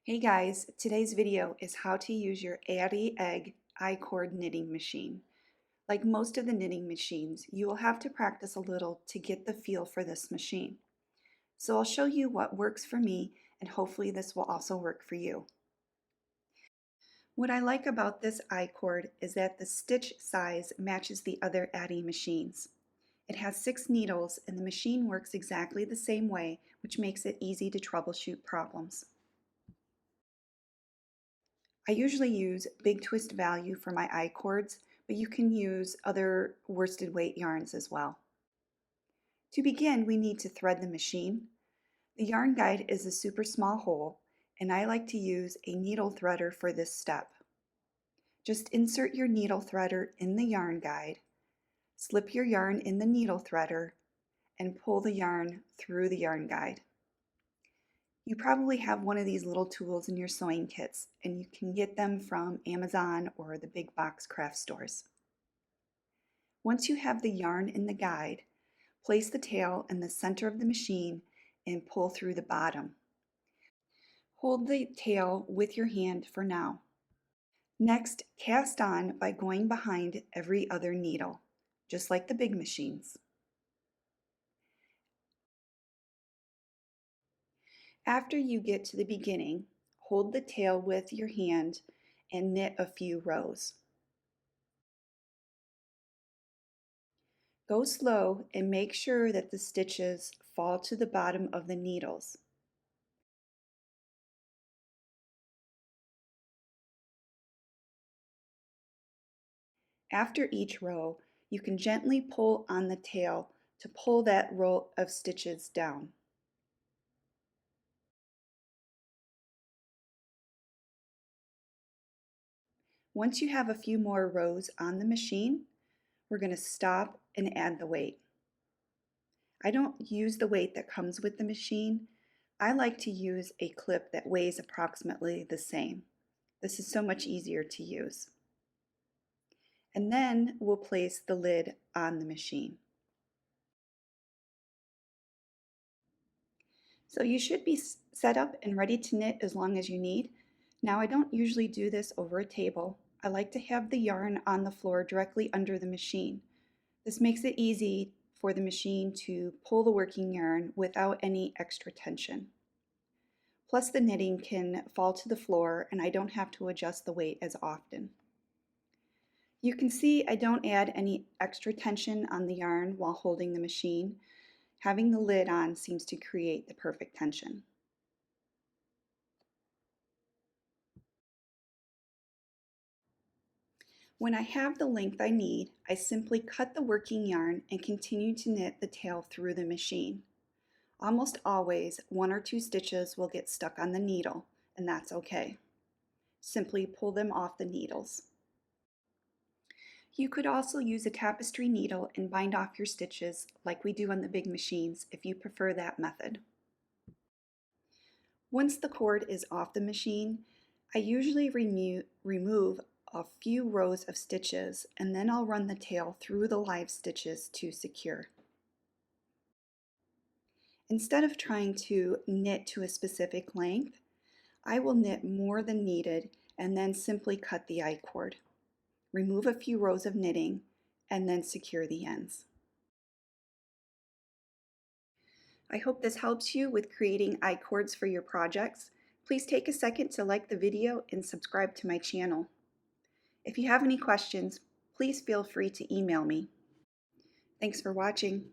Hey guys, today's video is how to use your AddiEgg I-cord knitting machine. Like most of the knitting machines, you will have to practice a little to get the feel for this machine. So I'll show you what works for me, and hopefully this will also work for you. What I like about this I-cord is that the stitch size matches the other Addi machines. It has 6 needles and the machine works exactly the same way, which makes it easy to troubleshoot problems. I usually use Big Twist Value for my I-cords, but you can use other worsted weight yarns as well. To begin, we need to thread the machine. The yarn guide is a super small hole, and I like to use a needle threader for this step. Just insert your needle threader in the yarn guide, slip your yarn in the needle threader, and pull the yarn through the yarn guide. You probably have one of these little tools in your sewing kits, and you can get them from Amazon or the big box craft stores. Once you have the yarn in the guide, place the tail in the center of the machine and pull through the bottom. Hold the tail with your hand for now. Next, cast on by going behind every other needle, just like the big machines. After you get to the beginning, hold the tail with your hand and knit a few rows. Go slow and make sure that the stitches fall to the bottom of the needles. After each row, you can gently pull on the tail to pull that row of stitches down. Once you have a few more rows on the machine, we're going to stop and add the weight. I don't use the weight that comes with the machine. I like to use a clip that weighs approximately the same. This is so much easier to use. And then we'll place the lid on the machine. So you should be set up and ready to knit as long as you need. Now I don't usually do this over a table. I like to have the yarn on the floor directly under the machine. This makes it easy for the machine to pull the working yarn without any extra tension. Plus the knitting can fall to the floor and I don't have to adjust the weight as often. You can see I don't add any extra tension on the yarn while holding the machine. Having the lid on seems to create the perfect tension. When I have the length I need, I simply cut the working yarn and continue to knit the tail through the machine. Almost always, 1 or 2 stitches will get stuck on the needle, and that's okay. Simply pull them off the needles. You could also use a tapestry needle and bind off your stitches like we do on the big machines if you prefer that method. Once the cord is off the machine, I usually remove a few rows of stitches and then I'll run the tail through the live stitches to secure. Instead of trying to knit to a specific length, I will knit more than needed and then simply cut the I-cord. Remove a few rows of knitting and then secure the ends. I hope this helps you with creating I-cords for your projects. Please take a second to like the video and subscribe to my channel. If you have any questions, please feel free to email me. Thanks for watching.